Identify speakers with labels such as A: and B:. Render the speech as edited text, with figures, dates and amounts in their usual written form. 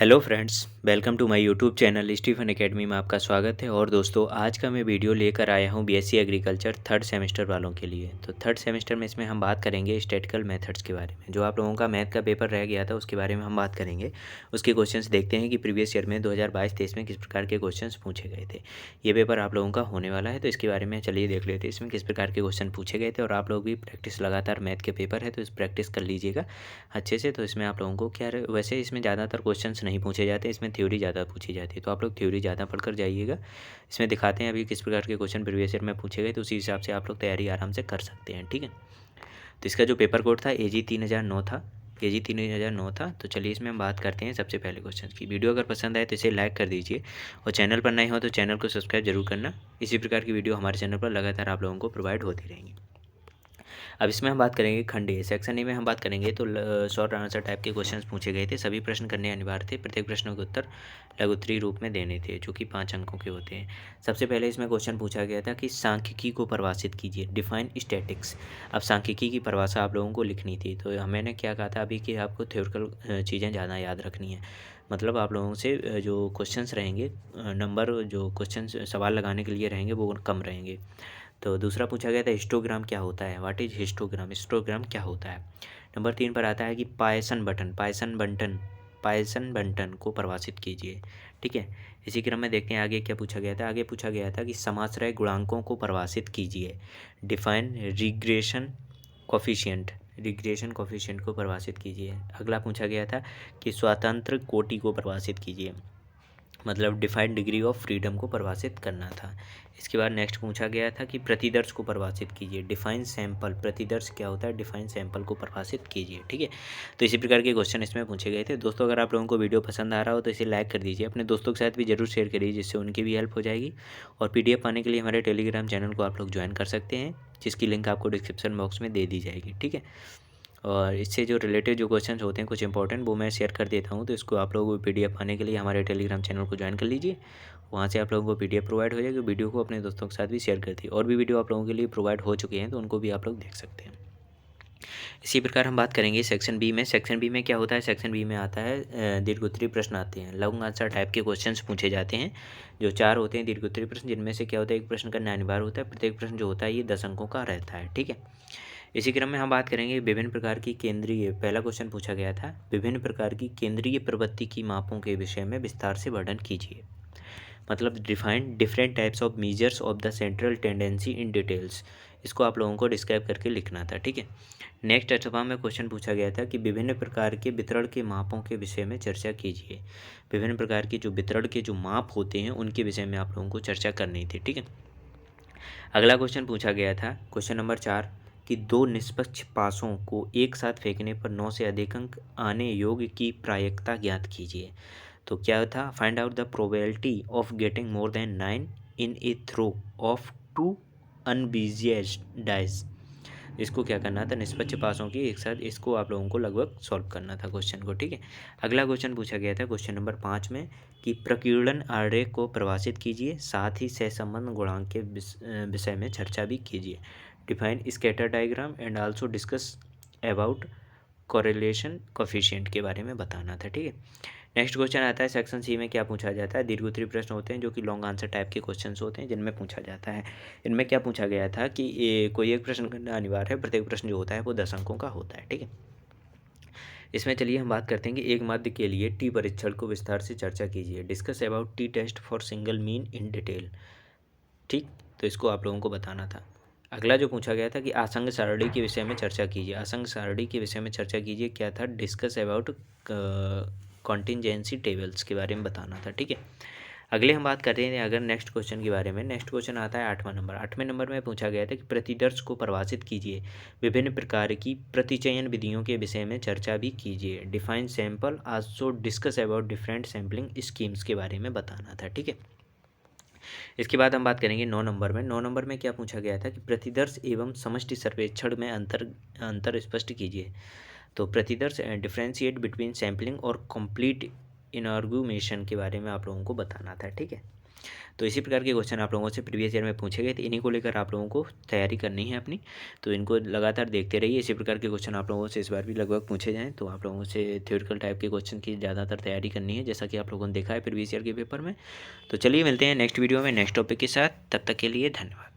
A: Hello friends, welcome to my YouTube channel Stephen academy में आपका स्वागत है। और दोस्तों, आज का मैं वीडियो लेकर आया हूँ बीएससी एग्रीकल्चर थर्ड सेमेस्टर वालों के लिए। तो थर्ड सेमेस्टर में इसमें हम बात करेंगे स्टैटिस्टिकल मेथड्स के बारे में। जो आप लोगों का मैथ का पेपर रह गया था उसके बारे में हम बात करेंगे। उसके क्वेश्चंस देखते हैं कि प्रीवियस ईयर में 2022-23 में किस प्रकार के क्वेश्चन पूछे गए थे। ये पेपर आप लोगों का होने वाला है, तो इसके बारे में चलिए देख लेते हैं इसमें किस प्रकार के क्वेश्चन पूछे गए थे। और आप लोग भी प्रैक्टिस लगातार मैथ के पेपर है तो इस प्रैक्टिस कर लीजिएगा अच्छे से। तो इसमें आप लोगों को क्या वैसे इसमें ज़्यादातर क्वेश्चंस नहीं पूछे जाते, इसमें थ्योरी ज़्यादा पूछी जाती है, तो आप लोग थ्योरी ज़्यादा पढ़कर जाइएगा। इसमें दिखाते हैं अभी किस प्रकार के क्वेश्चन प्रीवियस ईयर में पूछे गए, तो उसी हिसाब से आप लोग तैयारी आराम से कर सकते हैं। ठीक है, तो इसका जो पेपर कोड था AG 3009 था, AG 3009 था। तो चलिए इसमें हम बात करते हैं सबसे पहले क्वेश्चन की। वीडियो अगर पसंद आए तो इसे लाइक कर दीजिए और चैनल पर नए हो तो चैनल को सब्सक्राइब जरूर करना। इसी प्रकार की वीडियो हमारे चैनल पर लगातार आप लोगों को प्रोवाइड होती रहेंगी। अब इसमें हम बात करेंगे खंड ए। सेक्शन ए में हम बात करेंगे तो शॉर्ट आंसर टाइप के क्वेश्चंस पूछे गए थे। सभी प्रश्न करने अनिवार्य थे। प्रत्येक प्रश्न के उत्तर लघु उत्तरीय रूप में देने थे, जो कि 5 अंकों के होते हैं। सबसे पहले इसमें क्वेश्चन पूछा गया था कि सांख्यिकी को परिभाषित कीजिए, डिफाइन स्टैटिक्स। अब सांख्यिकी की परिभाषा आप लोगों को लिखनी थी, तो मैंने क्या कहा था अभी कि आपको थ्योरिकल चीज़ें ज़्यादा याद रखनी है। मतलब आप लोगों से जो क्वेश्चंस रहेंगे, नंबर जो क्वेश्चन सवाल लगाने के लिए रहेंगे वो कम रहेंगे। तो दूसरा पूछा गया था हिस्टोग्राम क्या होता है, व्हाट इज हिस्टोग्राम, हिस्टोग्राम क्या होता है। नंबर 3 पर आता है कि पायसन बंटन को परिभाषित कीजिए। ठीक है, इसी क्रम में देखते हैं आगे क्या पूछा गया था। आगे पूछा गया था कि समाश्रय गुणांकों को परिभाषित कीजिए, डिफाइन रिग्रेशन कोफिशिएंट को परिभाषित कीजिए। अगला पूछा गया था कि स्वतंत्र कोटि को परिभाषित कीजिए, मतलब डिफाइंड डिग्री ऑफ फ्रीडम को परिभाषित करना था। इसके बाद नेक्स्ट पूछा गया था कि प्रतिदर्श को परिभाषित कीजिए, डिफाइन सैंपल। प्रतिदर्श क्या होता है, डिफाइन सैंपल को परिभाषित कीजिए। ठीक है, तो इसी प्रकार के क्वेश्चन इसमें पूछे गए थे। दोस्तों, अगर आप लोगों को वीडियो पसंद आ रहा हो तो इसे लाइक कर दीजिए, अपने दोस्तों के साथ भी जरूर शेयर करिए, जिससे उनकी भी हेल्प हो जाएगी। और PDF पाने के लिए हमारे टेलीग्राम चैनल को आप लोग ज्वाइन कर सकते हैं, जिसकी लिंक आपको डिस्क्रिप्शन बॉक्स में दे दी जाएगी। ठीक है, और इससे जो रिलेटेड जो क्वेश्चंस होते हैं कुछ इंपॉर्टेंट, वो मैं शेयर कर देता हूँ। तो इसको आप लोग PDF पाने के लिए हमारे टेलीग्राम चैनल को ज्वाइन कर लीजिए, वहाँ से आप लोगों को PDF प्रोवाइड हो जाएगी। वीडियो को अपने दोस्तों के साथ भी शेयर कर दिए। और भी वीडियो आप लोगों के लिए प्रोवाइड हो चुके हैं, तो उनको भी आप लोग देख सकते हैं। इसी प्रकार हम बात करेंगे सेक्शन बी में। सेक्शन बी में क्या होता है, सेक्शन बी में आता है दीर्घोत्तरीय प्रश्न आते हैं, लॉन्ग आंसर टाइप के क्वेश्चंस पूछे जाते हैं। जो 4 होते हैं दीर्घोत्तरीय प्रश्न, जिनमें से क्या होता है एक प्रश्न करना अनिवार्य होता है। प्रत्येक प्रश्न जो होता है ये 10 अंकों का रहता है। ठीक है, इसी क्रम में हम बात करेंगे विभिन्न प्रकार की केंद्रीय। पहला क्वेश्चन पूछा गया था, विभिन्न प्रकार की केंद्रीय प्रवृत्ति की मापों के विषय में विस्तार से वर्णन कीजिए, मतलब defined different types of measures of the central tendency in details. इसको आप लोगों को डिस्क्राइब करके लिखना था। ठीक है, नेक्स्ट अथवा में क्वेश्चन पूछा गया था कि विभिन्न प्रकार के वितरण के मापों के विषय में चर्चा कीजिए। विभिन्न प्रकार के जो वितरण के जो माप होते हैं उनके विषय में आप लोगों को चर्चा करनी थी। ठीक है, अगला क्वेश्चन पूछा गया था क्वेश्चन नंबर 4 कि 2 निष्पक्ष पासों को एक साथ फेंकने पर 9 से अधिक अंक आने योग्य की प्रायिकता ज्ञात कीजिए। तो क्या था, find out the probability of getting more than 9 in a throw of 2 unbiased dice. इसको क्या करना था, निष्पक्ष पासों की एक साथ, इसको आप लोगों को लगभग सॉल्व करना था क्वेश्चन को। ठीक है, अगला क्वेश्चन पूछा गया था क्वेश्चन नंबर 5 में कि प्रकीर्णन आरेख को परिभाषित कीजिए, साथ ही सहसंबंध गुणांक के विषय में चर्चा भी कीजिए। Define scatter diagram and also discuss about correlation coefficient के बारे में बताना था। ठीक है, नेक्स्ट क्वेश्चन आता है सेक्शन सी में। क्या पूछा जाता है, दीर्घोत्तरीय प्रश्न होते हैं जो कि लॉन्ग आंसर टाइप के क्वेश्चंस होते हैं, जिनमें पूछा जाता है। इनमें क्या पूछा गया था कि ये कोई एक प्रश्न करना अनिवार्य है, प्रत्येक प्रश्न जो होता है वो 10 अंकों का होता है। ठीक है, इसमें चलिए हम बात करते हैं कि एक माध्य के लिए टी परीक्षण को विस्तार से चर्चा कीजिए, discuss about t test for single mean in detail. ठीक, तो इसको आप लोगों को बताना था। अगला जो पूछा गया था कि आसंग सारणी के विषय में चर्चा कीजिए, आसंग सारणी के विषय में चर्चा कीजिए क्या था, डिस्कस अबाउट कॉन्टिजेंसी टेबल्स के बारे में बताना था। ठीक है, अगले हम बात करते हैं अगर नेक्स्ट क्वेश्चन के बारे में। नेक्स्ट क्वेश्चन आता है 8वां नंबर। 8वें नंबर में पूछा गया था कि प्रतिदर्श को परिभाषित कीजिए, विभिन्न प्रकार की प्रतिचयन विधियों के विषय में चर्चा भी कीजिए, define sample, also discuss about different sampling schemes के बारे में बताना था। ठीक है, इसके बाद हम बात करेंगे 9 नंबर में। 9 नंबर में क्या पूछा गया था कि प्रतिदर्श एवं समष्टि सर्वेक्षण में अंतर स्पष्ट कीजिए। तो प्रतिदर्श डिफ्रेंशिएट बिटवीन सैम्पलिंग और कंप्लीट इनआर्गुमेशन के बारे में आप लोगों को बताना था। ठीक है, तो इसी प्रकार के क्वेश्चन आप लोगों से प्रीवियस ईयर में पूछे गए थे, इन्हीं को लेकर आप लोगों को तैयारी करनी है अपनी। तो इनको लगातार देखते रहिए, इसी प्रकार के क्वेश्चन आप लोगों से इस बार भी लगभग पूछे जाएँ। तो आप लोगों से थ्योरेटिकल टाइप के क्वेश्चन की ज़्यादातर तैयारी करनी है, जैसा कि आप लोगों ने देखा है प्रीवियस ईयर के पेपर में। तो चलिए मिलते हैं नेक्स्ट वीडियो में नेक्स्ट टॉपिक के साथ, तब तक के लिए धन्यवाद।